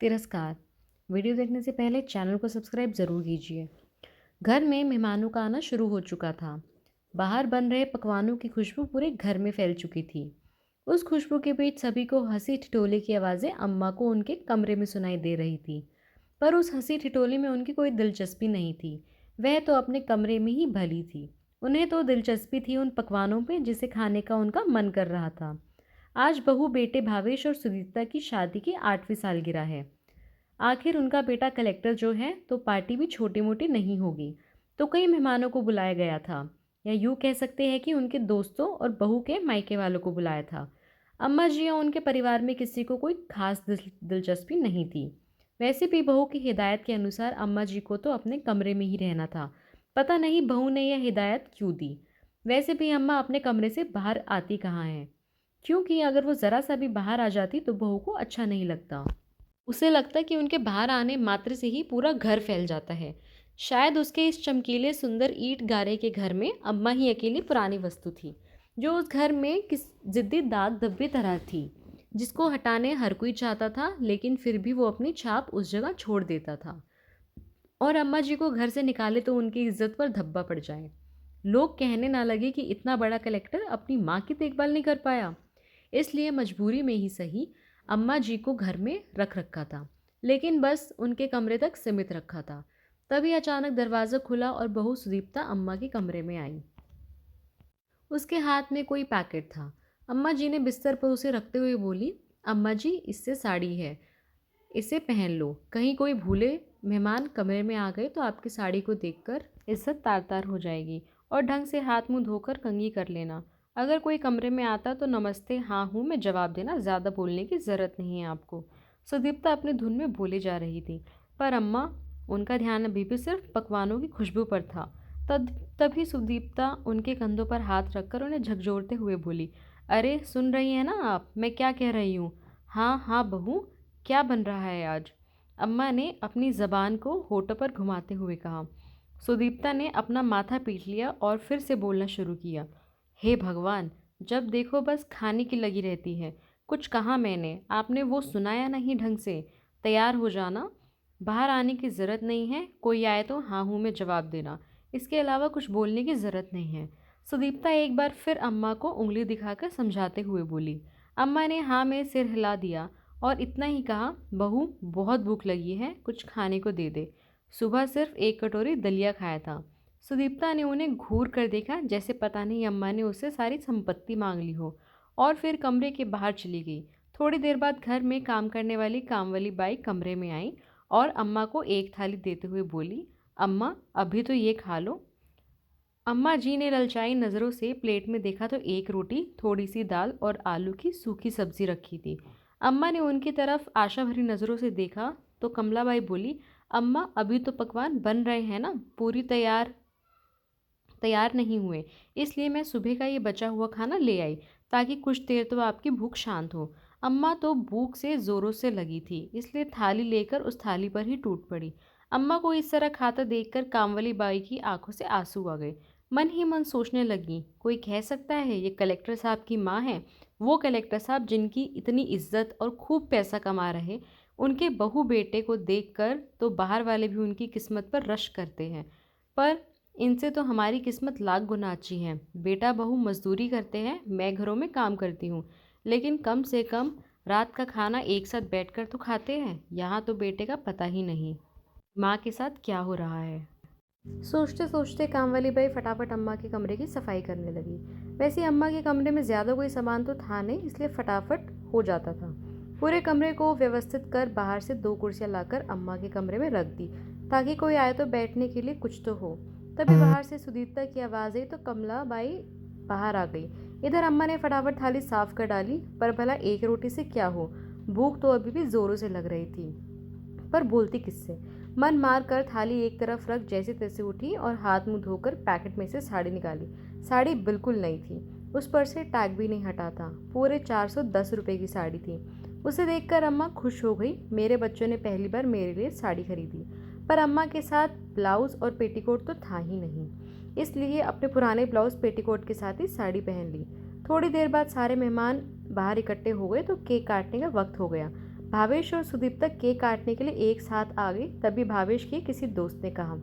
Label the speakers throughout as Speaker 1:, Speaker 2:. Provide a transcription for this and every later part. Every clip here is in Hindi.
Speaker 1: तिरस्कार। वीडियो देखने से पहले चैनल को सब्सक्राइब ज़रूर कीजिए। घर में मेहमानों का आना शुरू हो चुका था। बाहर बन रहे पकवानों की खुशबू पूरे घर में फैल चुकी थी। उस खुशबू के बीच सभी को हंसी ठिठोले की आवाज़ें अम्मा को उनके कमरे में सुनाई दे रही थी। पर उस हंसी ठिठोले में उनकी कोई दिलचस्पी नहीं थी। वह तो अपने कमरे में ही भली थी। उन्हें तो दिलचस्पी थी उन पकवानों पे जिसे खाने का उनका मन कर रहा था। आज बहू बेटे भावेश और सुदीप्ता की शादी की 8वीं सालगिरह है। आखिर उनका बेटा कलेक्टर जो है तो पार्टी भी छोटी मोटी नहीं होगी। तो कई मेहमानों को बुलाया गया था, या यूँ कह सकते हैं कि उनके दोस्तों और बहू के मायके वालों को बुलाया था। अम्मा जी या उनके परिवार में किसी को कोई खास दिलचस्पी नहीं थी। वैसे भी बहू की हिदायत के अनुसार अम्मा जी को तो अपने कमरे में ही रहना था। पता नहीं बहू ने यह हिदायत क्यों दी। वैसे भी अम्मा अपने कमरे से बाहर आती कहाँ हैं, क्योंकि अगर वो ज़रा सा भी बाहर आ जाती तो बहू को अच्छा नहीं लगता। उसे लगता कि उनके बाहर आने मात्र से ही पूरा घर फैल जाता है। शायद उसके इस चमकीले सुंदर ईंट गारे के घर में अम्मा ही अकेली पुरानी वस्तु थी, जो उस घर में किस जिद्दी दाग धब्बे तरह थी, जिसको हटाने हर कोई चाहता था, लेकिन फिर भी वो अपनी छाप उस जगह छोड़ देता था। और अम्मा जी को घर से निकाले तो उनकी इज्जत पर धब्बा पड़ जाए। लोग कहने ना लगे कि इतना बड़ा कलेक्टर अपनी माँ की देखभाल नहीं कर पाया। इसलिए मजबूरी में ही सही अम्मा जी को घर में रख रखा था, लेकिन बस उनके कमरे तक सीमित रखा था। तभी अचानक दरवाज़ा खुला और बहू सुदीप्ता अम्मा के कमरे में आई। उसके हाथ में कोई पैकेट था। अम्मा जी ने बिस्तर पर उसे रखते हुए बोली, अम्मा जी इससे साड़ी है, इसे पहन लो। कहीं कोई भूले मेहमान कमरे में आ गए तो आपकी साड़ी को देखकर इज्जत तार तार हो जाएगी। और ढंग से हाथ मुंह धोकर कंघी कर लेना। अगर कोई कमरे में आता तो नमस्ते हाँ हूँ में जवाब देना, ज़्यादा बोलने की ज़रूरत नहीं है आपको। सुदीप्ता अपनी धुन में बोले जा रही थी, पर अम्मा उनका ध्यान अभी भी सिर्फ पकवानों की खुशबू पर था। तब तभी सुदीप्ता उनके कंधों पर हाथ रखकर उन्हें झकझोरते हुए बोली, अरे सुन रही हैं ना आप, मैं क्या कह रही हूँ? हाँ हाँ बहू, क्या बन रहा है आज? अम्मा ने अपनी ज़बान को होठों पर घुमाते हुए कहा। सुदीप्ता ने अपना माथा पीट लिया और फिर से बोलना शुरू किया, हे भगवान, जब देखो बस खाने की लगी रहती है। कुछ कहा मैंने, आपने वो सुनाया नहीं ढंग से। तैयार हो जाना, बाहर आने की ज़रूरत नहीं है। कोई आए तो हाँ हूँ में जवाब देना, इसके अलावा कुछ बोलने की ज़रूरत नहीं है। सुदीप्ता एक बार फिर अम्मा को उंगली दिखाकर समझाते हुए बोली। अम्मा ने हाँ में सिर हिला दिया और इतना ही कहा, बहू बहुत भूख लगी है, कुछ खाने को दे दे। सुबह सिर्फ एक कटोरी दलिया खाया था। सुदीप्ता ने उन्हें घूर कर देखा, जैसे पता नहीं अम्मा ने उससे सारी संपत्ति मांग ली हो, और फिर कमरे के बाहर चली गई। थोड़ी देर बाद घर में काम करने वाली कामवाली बाई कमरे में आई और अम्मा को एक थाली देते हुए बोली, अम्मा अभी तो ये खा लो। अम्मा जी ने ललचाई नज़रों से प्लेट में देखा तो एक रोटी, थोड़ी सी दाल और आलू की सूखी सब्जी रखी थी। अम्मा ने उनकी तरफ आशा भरी नज़रों से देखा तो कमलाबाई बोली, अम्मा अभी तो पकवान बन रहे हैं ना, पूरी तैयार नहीं हुए, इसलिए मैं सुबह का ये बचा हुआ खाना ले आई, ताकि कुछ देर तो आपकी भूख शांत हो। अम्मा तो भूख से ज़ोरों से लगी थी, इसलिए थाली लेकर उस थाली पर ही टूट पड़ी। अम्मा को इस तरह खाता देखकर कामवाली बाई की आंखों से आंसू आ गए। मन ही मन सोचने लगी, कोई कह सकता है ये कलेक्टर साहब की माँ है? वो कलेक्टर साहब जिनकी इतनी इज्जत और खूब पैसा कमा रहे, उनके बहू बेटे को देखकर तो बाहर वाले भी उनकी किस्मत पर रश करते हैं। पर इनसे तो हमारी किस्मत लाख गुना अच्छी है। बेटा बहू मजदूरी करते हैं, मैं घरों में काम करती हूँ, लेकिन कम से कम रात का खाना एक साथ बैठकर तो खाते हैं। यहाँ तो बेटे का पता ही नहीं माँ के साथ क्या हो रहा है। सोचते सोचते काम वाली बाई फटाफट अम्मा के कमरे की सफाई करने लगी। वैसे अम्मा के कमरे में ज़्यादा कोई सामान तो था नहीं, इसलिए फटाफट हो जाता था। पूरे कमरे को व्यवस्थित कर बाहर से 2 कुर्सियां लाकर अम्मा के कमरे में रख दी, ताकि कोई आए तो बैठने के लिए कुछ तो हो। तभी बाहर से सुदीप्ता की आवाज़ आई तो कमला बाई बाहर आ गई। इधर अम्मा ने फटाफट थाली साफ कर डाली, पर भला एक रोटी से क्या हो, भूख तो अभी भी ज़ोरों से लग रही थी, पर बोलती किससे। मन मार कर थाली एक तरफ रख जैसे तैसे उठी और हाथ मुंह धोकर पैकेट में से साड़ी निकाली। साड़ी बिल्कुल नई थी, उस पर से टैग भी नहीं हटा था। पूरे 410 रुपये की साड़ी थी। उसे देखकर अम्मा खुश हो गई, मेरे बच्चों ने पहली बार मेरे लिए साड़ी खरीदी। पर अम्मा के साथ ब्लाउज और पेटीकोट तो था ही नहीं, इसलिए अपने पुराने ब्लाउज पेटीकोट के साथ ही साड़ी पहन ली। थोड़ी देर बाद सारे मेहमान बाहर इकट्ठे हो गए तो केक काटने का वक्त हो गया। भावेश और सुदीप्ता केक काटने के लिए एक साथ आ गए। तभी भावेश के किसी दोस्त ने कहा,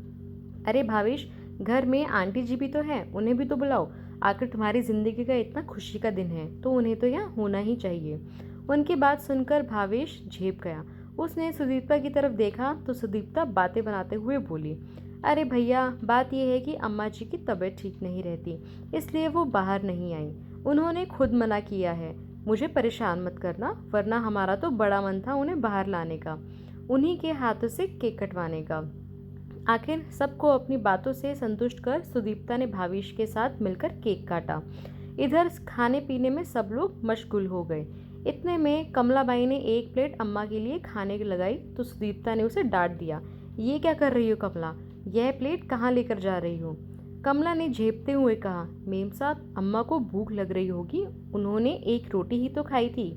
Speaker 1: अरे भावेश, घर में आंटी जी भी तो है, उन्हें भी तो बुलाओ। आखिर तुम्हारी जिंदगी का इतना खुशी का दिन है तो उन्हें तो यहाँ होना ही चाहिए। उनकी बात सुनकर भावेश झेप गया। उसने सुदीप्ता की तरफ देखा तो सुदीप्ता बातें बनाते हुए बोली, अरे भैया, बात यह है कि अम्मा जी की तबीयत ठीक नहीं रहती, इसलिए वो बाहर नहीं आई। उन्होंने खुद मना किया है। मुझे परेशान मत करना, वरना हमारा तो बड़ा मन था उन्हें बाहर लाने का, उन्हीं के हाथों से केक कटवाने का। आखिर सबको अपनी बातों से संतुष्ट कर सुदीप्ता ने भावेश के साथ मिलकर केक काटा। इधर खाने पीने में सब लोग मशगूल हो गए। इतने में कमलाबाई ने एक प्लेट अम्मा के लिए खाने की लगाई तो सुदीप्ता ने उसे डांट दिया, ये क्या कर रही हो कमला, यह प्लेट कहाँ लेकर जा रही हो। कमला ने झेपते हुए कहा, मेम साहब, अम्मा को भूख लग रही होगी, उन्होंने एक रोटी ही तो खाई थी।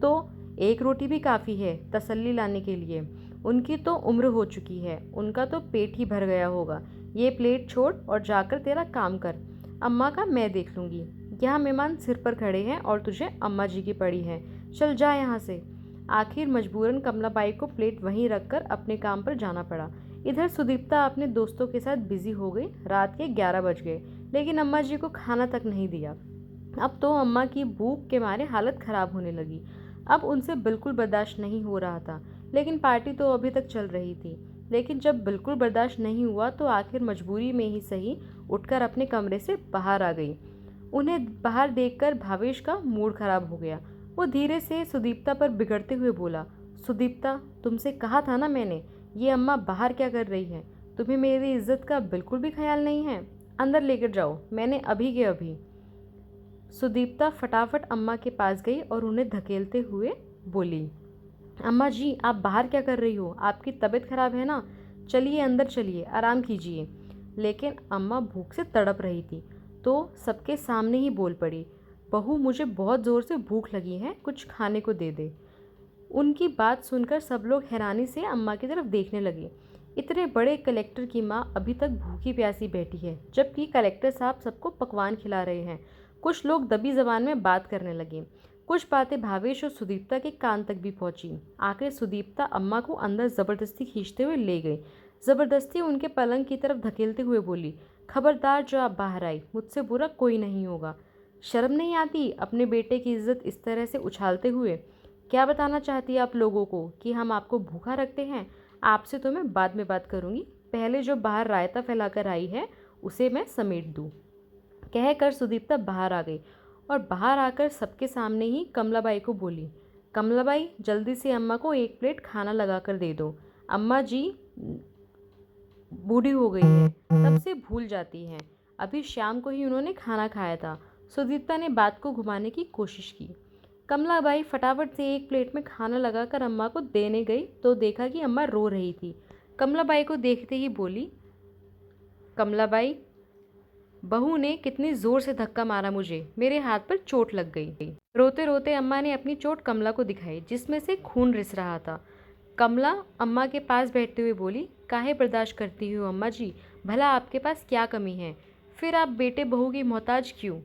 Speaker 1: तो एक रोटी भी काफ़ी है तसल्ली लाने के लिए, उनकी तो उम्र हो चुकी है, उनका तो पेट ही भर गया होगा। ये प्लेट छोड़ और जाकर तेरा काम कर, अम्मा का मैं देख लूँगी। यहाँ मेहमान सिर पर खड़े हैं और तुझे अम्मा जी की पड़ी है, चल जा यहाँ से। आखिर मजबूरन कमलाबाई को प्लेट वहीं रखकर अपने काम पर जाना पड़ा। इधर सुदीप्ता अपने दोस्तों के साथ बिजी हो गई। रात के 11 बज गए, लेकिन अम्मा जी को खाना तक नहीं दिया। अब तो अम्मा की भूख के मारे हालत खराब होने लगी। अब उनसे बिल्कुल बर्दाश्त नहीं हो रहा था, लेकिन पार्टी तो अभी तक चल रही थी। लेकिन जब बिल्कुल बर्दाश्त नहीं हुआ तो आखिर मजबूरी में ही सही उठकर अपने कमरे से बाहर आ गई। उन्हें बाहर देखकर भावेश का मूड खराब हो गया। वो धीरे से सुदीप्ता पर बिगड़ते हुए बोला, सुदीप्ता, तुमसे कहा था ना मैंने, ये अम्मा बाहर क्या कर रही है, तुम्हें मेरी इज्जत का बिल्कुल भी ख्याल नहीं है। अंदर लेकर जाओ, मैंने अभी के अभी। सुदीप्ता फटाफट अम्मा के पास गई और उन्हें धकेलते हुए बोली, अम्मा जी, आप बाहर क्या कर रही हो, आपकी तबीयत खराब है ना, चलिए अंदर चलिए, आराम कीजिए। लेकिन अम्मा भूख से तड़प रही थी तो सबके सामने ही बोल पड़ी, बहू, मुझे बहुत ज़ोर से भूख लगी है, कुछ खाने को दे दे। उनकी बात सुनकर सब लोग हैरानी से अम्मा की तरफ देखने लगे। इतने बड़े कलेक्टर की माँ अभी तक भूखी प्यासी बैठी है, जबकि कलेक्टर साहब सबको पकवान खिला रहे हैं। कुछ लोग दबी जबान में बात करने लगे। कुछ बातें भावेश और सुदीप्ता के कान तक भी पहुंची। आखिर सुदीप्ता अम्मा को अंदर जबरदस्ती खींचते हुए ले गई। जबरदस्ती उनके पलंग की तरफ धकेलते हुए बोली, खबरदार जो आप बाहर आई, मुझसे बुरा कोई नहीं होगा। शर्म नहीं आती अपने बेटे की इज्जत इस तरह से उछालते हुए। क्या बताना चाहती है आप लोगों को कि हम आपको भूखा रखते हैं। आपसे तो मैं बाद में बात करूंगी, पहले जो बाहर रायता फैलाकर आई है उसे मैं समेट दूं। कहकर सुदीप्ता बाहर आ गई और बाहर आकर सबके सामने ही कमलाबाई को बोली, कमलाबाई, जल्दी से अम्मा को एक प्लेट खाना लगा कर दे दो। अम्मा जी बूढ़ी हो गई है, तब से भूल जाती हैं। अभी शाम को ही उन्होंने खाना खाया था। सुदीप्ता ने बात को घुमाने की कोशिश की। कमलाबाई फटाफट से एक प्लेट में खाना लगाकर अम्मा को देने गई तो देखा कि अम्मा रो रही थी। कमलाबाई को देखते ही बोली, कमलाबाई, बहू ने कितनी जोर से धक्का मारा मुझे, मेरे हाथ पर चोट लग गई। रोते रोते अम्मा ने अपनी चोट कमला को दिखाई, जिसमें से खून रिस रहा था। कमला अम्मा के पास बैठते हुए बोली, काहे बर्दाश्त करती हो अम्मा जी, भला आपके पास क्या कमी है, फिर आप बेटे बहू की मोहताज क्यों।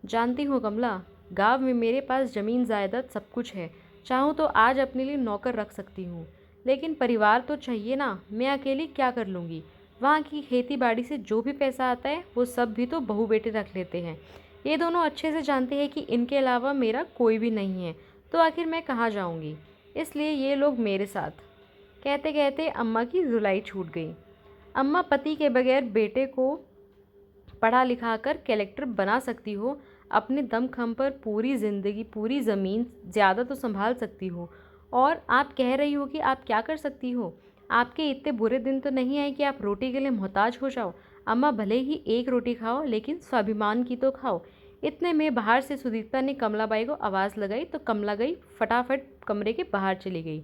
Speaker 1: जानती हो कमला, गांव में मेरे पास ज़मीन जायदाद सब कुछ है, चाहूँ तो आज अपने लिए नौकर रख सकती हूँ, लेकिन परिवार तो चाहिए ना, मैं अकेली क्या कर लूँगी। वहाँ की खेती बाड़ी से जो भी पैसा आता है वो सब भी तो बहू बेटे रख लेते हैं। ये दोनों अच्छे से जानते हैं कि इनके अलावा मेरा कोई भी नहीं है, तो आखिर मैं कहाँ जाऊँगी, इसलिए ये लोग मेरे साथ। कहते कहते अम्मा की जुलाई छूट गई। अम्मा पति के बगैर बेटे को पढ़ा लिखा कर कलेक्टर बना सकती हो, अपने दम खम पर पूरी ज़िंदगी पूरी ज़मीन ज़्यादा तो संभाल सकती हो, और आप कह रही हो कि आप क्या कर सकती हो। आपके इतने बुरे दिन तो नहीं आए कि आप रोटी के लिए मोहताज हो जाओ। अम्मा, भले ही एक रोटी खाओ, लेकिन स्वाभिमान की तो खाओ। इतने में बाहर से सुदीप्ता ने कमलाबाई को आवाज़ लगाई तो कमला गई फटाफट कमरे के बाहर चली गई।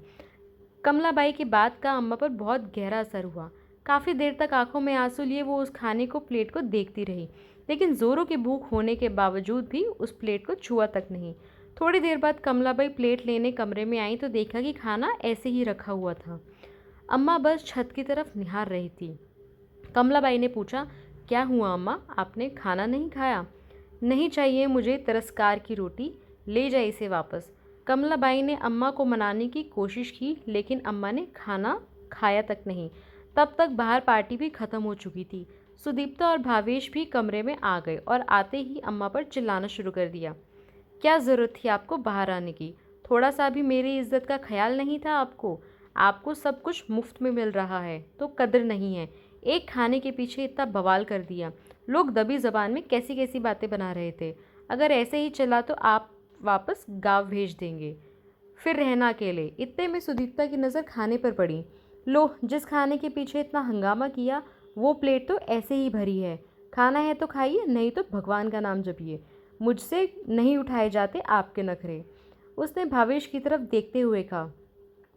Speaker 1: कमलाबाई की बात का अम्मा पर बहुत गहरा असर हुआ। काफ़ी देर तक आंखों में आंसू लिए वो उस खाने को प्लेट को देखती रही, लेकिन ज़ोरों की भूख होने के बावजूद भी उस प्लेट को छुआ तक नहीं। थोड़ी देर बाद कमलाबाई प्लेट लेने कमरे में आई तो देखा कि खाना ऐसे ही रखा हुआ था। अम्मा बस छत की तरफ निहार रही थी। कमलाबाई ने पूछा, क्या हुआ अम्मा, आपने खाना नहीं खाया। नहीं चाहिए मुझे तिरस्कार की रोटी, ले जाए इसे वापस। कमलाबाई ने अम्मा को मनाने की कोशिश की, लेकिन अम्मा ने खाना खाया तक नहीं। तब तक बाहर पार्टी भी खत्म हो चुकी थी। सुदीप्ता और भावेश भी कमरे में आ गए और आते ही अम्मा पर चिल्लाना शुरू कर दिया। क्या ज़रूरत थी आपको बाहर आने की? थोड़ा सा भी मेरी इज्जत का ख्याल नहीं था आपको? आपको सब कुछ मुफ्त में मिल रहा है तो कदर नहीं है। एक खाने के पीछे इतना बवाल कर दिया। लोग दबी जबान में कैसी कैसी बातें बना रहे थे। अगर ऐसे ही चला तो आप वापस गाँव भेज देंगे, फिर रहना अकेले। इतने में सुदीप्ता की नज़र खाने पर पड़ी। लो, जिस खाने के पीछे इतना हंगामा किया वो प्लेट तो ऐसे ही भरी है। खाना है तो खाइए, नहीं तो भगवान का नाम जपिए। मुझसे नहीं उठाए जाते आपके नखरे। उसने भावेश की तरफ देखते हुए कहा,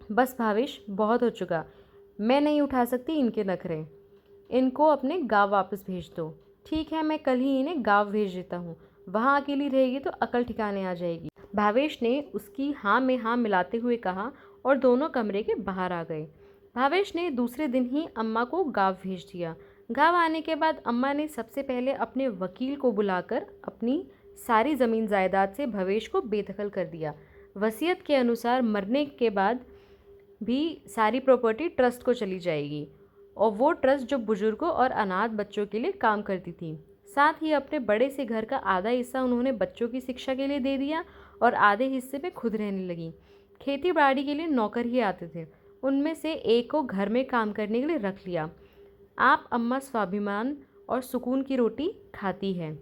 Speaker 1: बस भावेश, बहुत हो चुका। मैं नहीं उठा सकती इनके नखरे। इनको अपने गांव वापस भेज दो। ठीक है, मैं कल ही इन्हें गांव भेज देता हूँ। वहाँ अकेली रहेगी तो अकल ठिकाने आ जाएगी। भावेश ने उसकी हाँ में हाँ मिलाते हुए कहा और दोनों कमरे के बाहर आ गए। भावेश ने दूसरे दिन ही अम्मा को गांव भेज दिया। गांव आने के बाद अम्मा ने सबसे पहले अपने वकील को बुलाकर अपनी सारी ज़मीन जायदाद से भवेश को बेदखल कर दिया। वसीयत के अनुसार मरने के बाद भी सारी प्रॉपर्टी ट्रस्ट को चली जाएगी, और वो ट्रस्ट जो बुजुर्गों और अनाथ बच्चों के लिए काम करती थी। साथ ही अपने बड़े से घर का आधा हिस्सा उन्होंने बच्चों की शिक्षा के लिए दे दिया और आधे हिस्से में खुद रहने लगी। खेती बाड़ी के लिए नौकर ही आते थे, उनमें से एक को घर में काम करने के लिए रख लिया। आप अम्मा स्वाभिमान और सुकून की रोटी खाती है।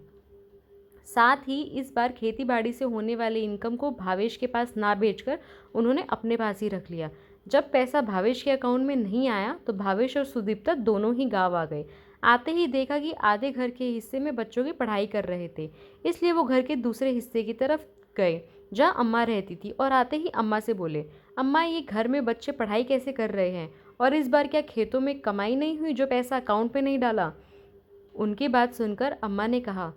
Speaker 1: साथ ही इस बार खेती बाड़ी से होने वाले इनकम को भावेश के पास ना बेचकर उन्होंने अपने पास ही रख लिया। जब पैसा भावेश के अकाउंट में नहीं आया तो भावेश और सुदीप्ता दोनों ही गांव आ गए। आते ही देखा कि आधे घर के हिस्से में बच्चों की पढ़ाई कर रहे थे, इसलिए वो घर के दूसरे हिस्से की तरफ गए जहाँ अम्मा रहती थी और आते ही अम्मा से बोले, अम्मा, ये घर में बच्चे पढ़ाई कैसे कर रहे हैं? और इस बार क्या खेतों में कमाई नहीं हुई जो पैसा अकाउंट में नहीं डाला? उनकी बात सुनकर अम्मा ने कहा,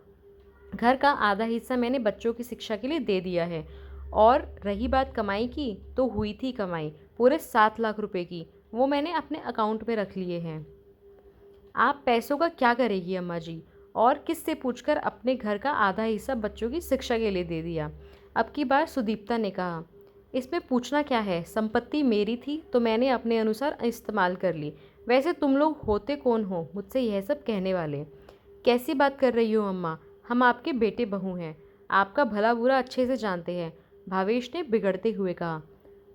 Speaker 1: घर का आधा हिस्सा मैंने बच्चों की शिक्षा के लिए दे दिया है, और रही बात कमाई की, तो हुई थी कमाई पूरे 7 लाख रुपए की। वो मैंने अपने अकाउंट में रख लिए हैं। आप पैसों का क्या करेगी अम्मा जी? और किससे पूछकर अपने घर का आधा हिस्सा बच्चों की शिक्षा के लिए दे दिया। अब की बार सुदीप्ता ने कहा, इसमें पूछना क्या है? संपत्ति मेरी थी तो मैंने अपने अनुसार इस्तेमाल कर ली। वैसे तुम लोग होते कौन हो मुझसे यह सब कहने वाले? कैसी बात कर रही हो अम्मा? हम आपके बेटे बहू हैं, आपका भला बुरा अच्छे से जानते हैं। भावेश ने बिगड़ते हुए कहा,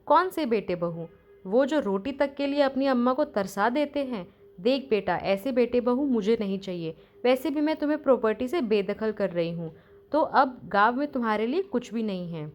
Speaker 1: कौन से बेटे बहू? वो जो रोटी तक के लिए अपनी अम्मा को तरसा देते हैं। देख बेटा, ऐसे बेटे बहू मुझे नहीं चाहिए। वैसे भी मैं तुम्हें प्रॉपर्टी से बेदखल कर रही हूँ, तो अब गांव में तुम्हारे लिए कुछ भी नहीं है।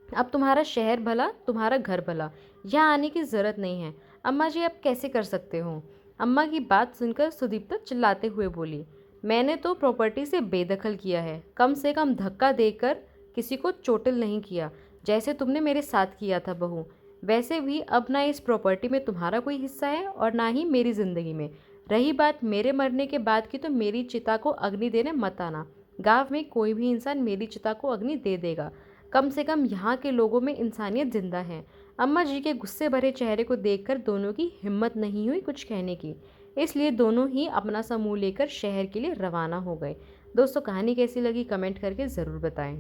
Speaker 1: अब तुम्हारा शहर भला, तुम्हारा घर भला, यहाँ आने की ज़रूरत नहीं है। अम्मा जी, आप कैसे कर सकते हो? अम्मा की बात सुनकर सुदीप्ता चिल्लाते हुए बोली, मैंने तो प्रॉपर्टी से बेदखल किया है, कम से कम धक्का देकर किसी को चोटिल नहीं किया, जैसे तुमने मेरे साथ किया था बहू। वैसे भी अब ना इस प्रॉपर्टी में तुम्हारा कोई हिस्सा है और ना ही मेरी ज़िंदगी में। रही बात मेरे मरने के बाद की, तो मेरी चिता को अग्नि देने मत आना। गांव में कोई भी इंसान मेरी चिता को अग्नि दे देगा। कम से कम यहाँ के लोगों में इंसानियत जिंदा है। अम्मा जी के गुस्से भरे चेहरे को देखकर दोनों की हिम्मत नहीं हुई कुछ कहने की, इसलिए दोनों ही अपना समूह लेकर शहर के लिए रवाना हो गए। दोस्तों, कहानी कैसी लगी कमेंट करके ज़रूर बताएं।